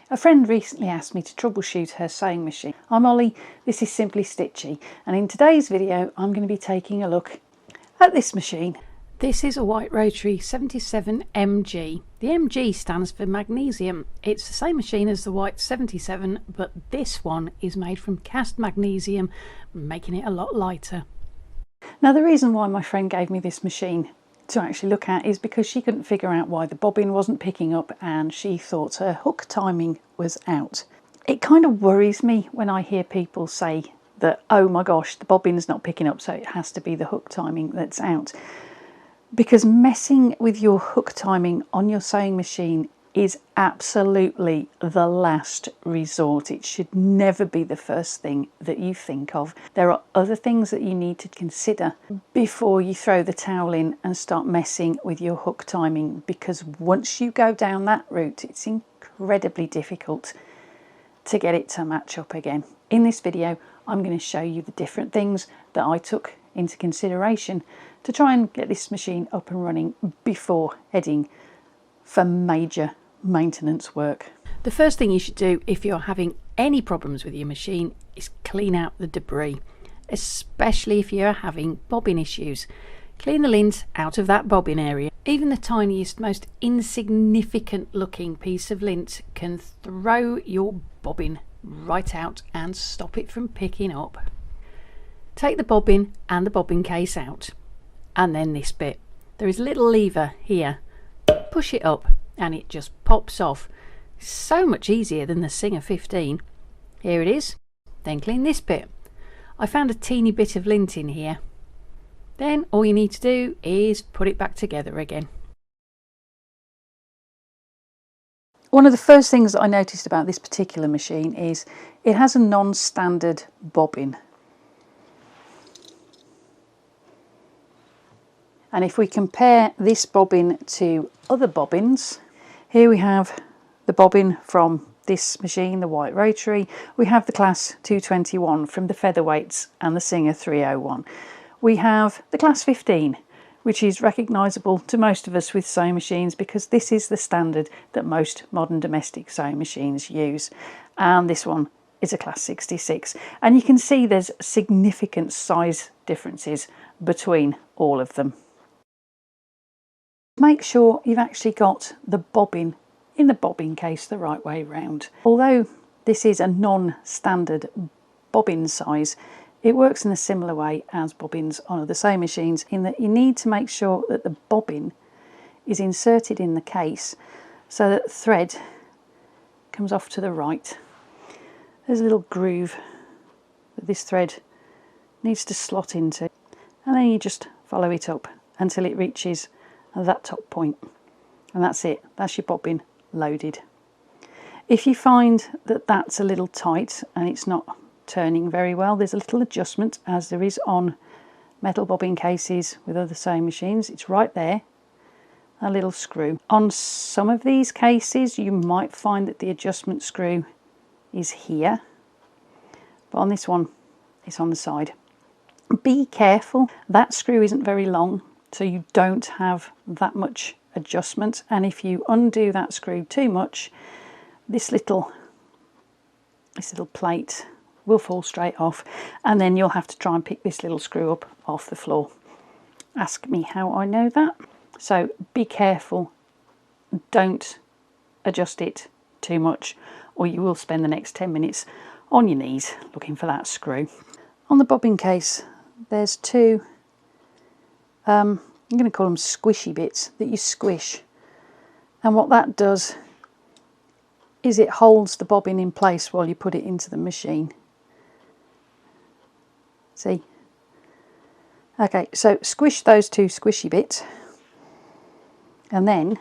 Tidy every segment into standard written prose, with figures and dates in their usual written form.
A friend recently asked me to troubleshoot her sewing machine. I'm Ollie, this is SimplyStitchy, and in today's video I'm going to be taking a look at this machine. This is a White Rotary 77MG. The MG stands for magnesium. It's the same machine as the White 77, but this one is made from cast magnesium, making it a lot lighter. Now the reason why my friend gave me this machine to actually look at is because she couldn't figure out why the bobbin wasn't picking up and she thought her hook timing was out. It kind of worries me when I hear people say that, oh my gosh, the bobbin's not picking up, so it has to be the hook timing that's out. Because messing with your hook timing on your sewing machine is absolutely the last resort. It should never be the first thing that you think of. There are other things that you need to consider before you throw the towel in and start messing with your hook timing, because once you go down that route, it's incredibly difficult to get it to match up again. In this video, I'm going to show you the different things that I took into consideration to try and get this machine up and running before heading for major maintenance work. The first thing you should do if you're having any problems with your machine is clean out the debris, especially if you're having bobbin issues. Clean the lint out of that bobbin area. Even the tiniest, most insignificant looking piece of lint can throw your bobbin right out and stop it from picking up. Take the bobbin and the bobbin case out, and then this bit. There is a little lever here. Push it up and it just pops off. So much easier than the Singer 15. Here it is. Then clean this bit. I found a teeny bit of lint in here. Then all you need to do is put it back together again. One of the first things that I noticed about this particular machine is it has a non-standard bobbin. And if we compare this bobbin to other bobbins, here we have the bobbin from this machine, the White Rotary. We have the Class 221 from the Featherweights and the Singer 301. We have the Class 15, which is recognisable to most of us with sewing machines because this is the standard that most modern domestic sewing machines use. And this one is a Class 66. And you can see there's significant size differences between all of them. Make sure you've actually got the bobbin in the bobbin case the right way round. Although this is a non-standard bobbin size, it works in a similar way as bobbins on other sewing machines in that you need to make sure that the bobbin is inserted in the case so that the thread comes off to the right. There's a little groove that this thread needs to slot into, and then you just follow it up until it reaches that top point, and that's it. That's your bobbin loaded. If you find that that's a little tight and it's not turning very well, there's a little adjustment, as there is on metal bobbin cases with other sewing machines. It's right there, a little screw. On some of these cases you might find that the adjustment screw is here, but on this one it's on the side. Be careful, that screw isn't very long, so you don't have that much adjustment, and if you undo that screw too much, this little plate will fall straight off, and then you'll have to try and pick this little screw up off the floor. Ask me how I know that. So be careful, don't adjust it too much, or you will spend the next 10 minutes on your knees looking for that screw. On the bobbin case there's two I'm going to call them squishy bits that you squish, and what that does is it holds the bobbin in place while you put it into the machine. See? Okay, so squish those two squishy bits and then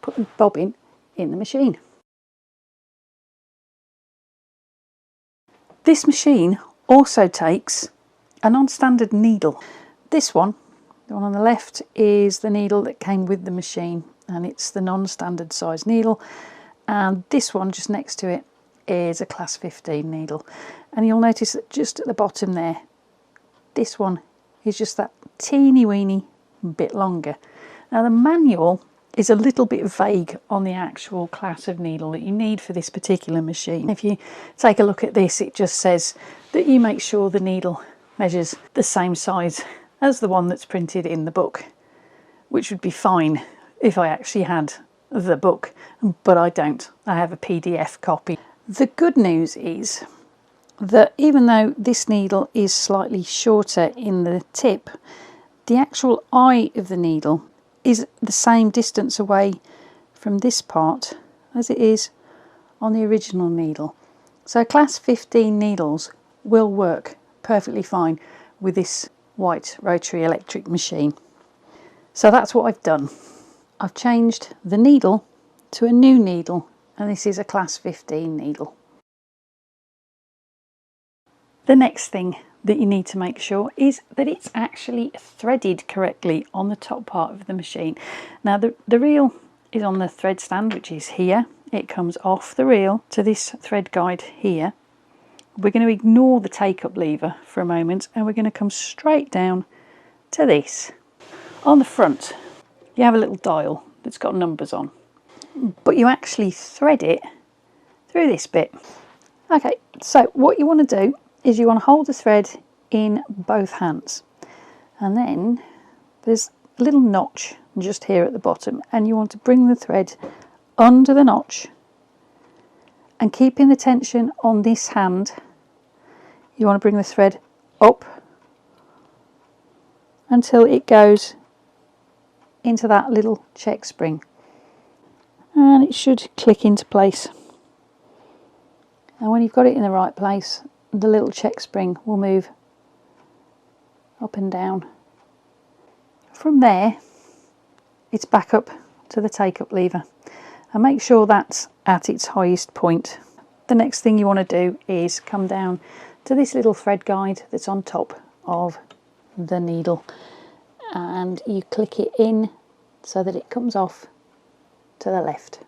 put the bobbin in the machine. This machine also takes a non-standard needle. This one, the one on the left, is the needle that came with the machine, and it's the non-standard size needle, and this one just next to it is a Class 15 needle, and you'll notice that just at the bottom there, this one is just that teeny weeny bit longer. Now the manual is a little bit vague on the actual class of needle that you need for this particular machine. If you take a look at this, it just says that you make sure the needle measures the same size as the one that's printed in the book, which would be fine if I actually had the book, but I don't. I have a PDF copy. The good news is that even though this needle is slightly shorter in the tip, the actual eye of the needle is the same distance away from this part as it is on the original needle. So class 15 needles will work perfectly fine with this White Rotary Electric machine. So that's what I've done. I've changed the needle to a new needle, and this is a class 15 needle. The next thing that you need to make sure is that it's actually threaded correctly on the top part of the machine. Now the reel is on the thread stand, which is here. It comes off the reel to this thread guide here. We're going to ignore the take-up lever for a moment, and we're going to come straight down to this. On the front you have a little dial that's got numbers on, but you actually thread it through this bit. Okay, so what you want to do is you want to hold the thread in both hands, and then there's a little notch just here at the bottom, and you want to bring the thread under the notch, and keeping the tension on this hand, you want to bring the thread up until it goes into that little check spring, and it should click into place. And when you've got it in the right place, the little check spring will move up and down. From there, it's back up to the take-up lever, and make sure that's at its highest point. The next thing you want to do is come down to this little thread guide that's on top of the needle, and you click it in so that it comes off to the left.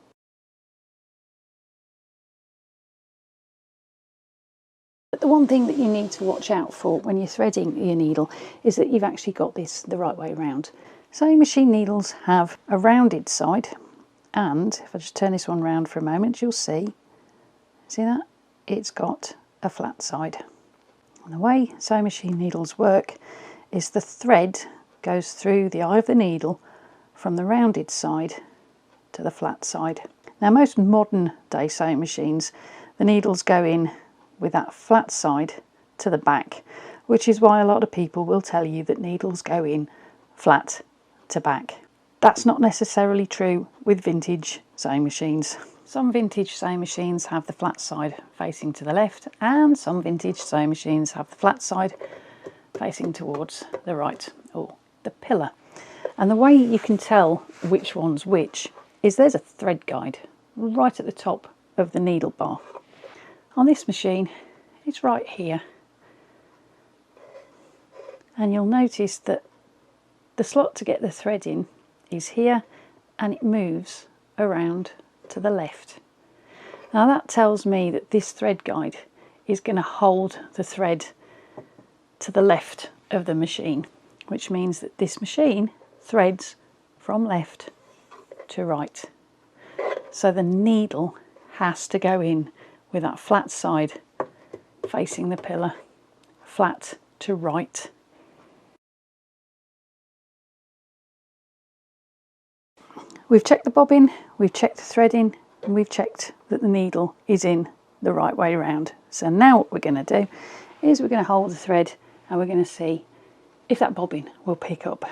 But the one thing that you need to watch out for when you're threading your needle is that you've actually got this the right way round. Sewing machine needles have a rounded side, and if I just turn this one round for a moment, you'll see that? It's got a flat side. And the way sewing machine needles work is the thread goes through the eye of the needle from the rounded side to the flat side. Now most modern day sewing machines, the needles go in with that flat side to the back, which is why a lot of people will tell you that needles go in flat to back. That's not necessarily true with vintage sewing machines. Some vintage sewing machines have the flat side facing to the left, and some vintage sewing machines have the flat side facing towards the right, or the pillar. And the way you can tell which one's which is there's a thread guide right at the top of the needle bar. On this machine, it's right here. And you'll notice that the slot to get the thread in is here, and it moves around to the left. Now that tells me that this thread guide is going to hold the thread to the left of the machine, which means that this machine threads from left to right. So the needle has to go in with that flat side facing the pillar, flat to right. We've checked the bobbin, we've checked the threading, and we've checked that the needle is in the right way around. So now what we're going to do is we're going to hold the thread, and we're going to see if that bobbin will pick up.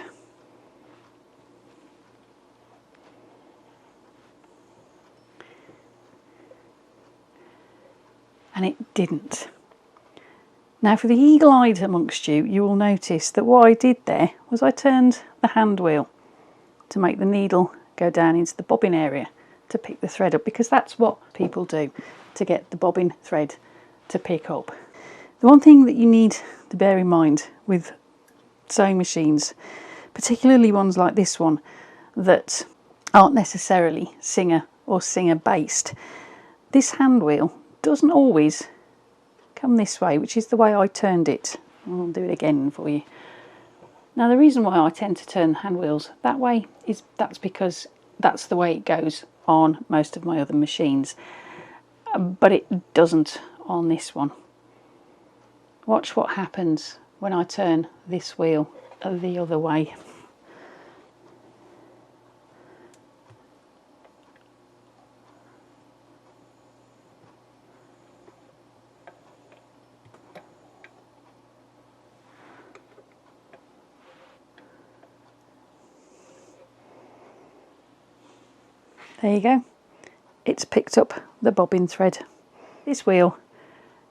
And it didn't. Now for the eagle-eyed amongst you, you will notice that what I did there was I turned the hand wheel to make the needle go down into the bobbin area to pick the thread up, because that's what people do to get the bobbin thread to pick up. The one thing that you need to bear in mind with sewing machines, particularly ones like this one that aren't necessarily Singer or Singer based, this hand wheel doesn't always come this way, which is the way I turned it. I'll do it again for you. Now the reason why I tend to turn hand wheels that way is that's because that's the way it goes on most of my other machines, but it doesn't on this one. Watch what happens when I turn this wheel the other way. There you go. It's picked up the bobbin thread. This wheel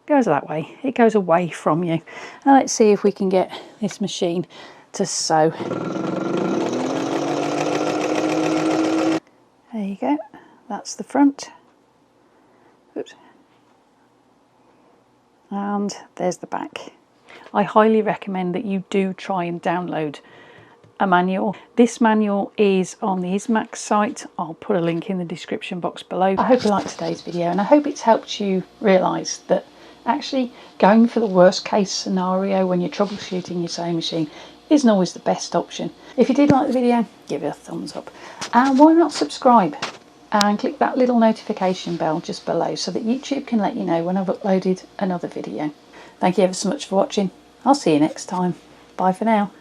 goes that way. It goes away from you. Now let's see if we can get this machine to sew. There you go. That's the front. Oops. And there's the back. I highly recommend that you do try and download a manual. This manual is on the Ismax site. I'll put a link in the description box below. I hope you liked today's video, and I hope it's helped you realise that actually going for the worst case scenario when you're troubleshooting your sewing machine isn't always the best option. If you did like the video, give it a thumbs up, and why not subscribe and click that little notification bell just below so that YouTube can let you know when I've uploaded another video. Thank you ever so much for watching. I'll see you next time. Bye for now.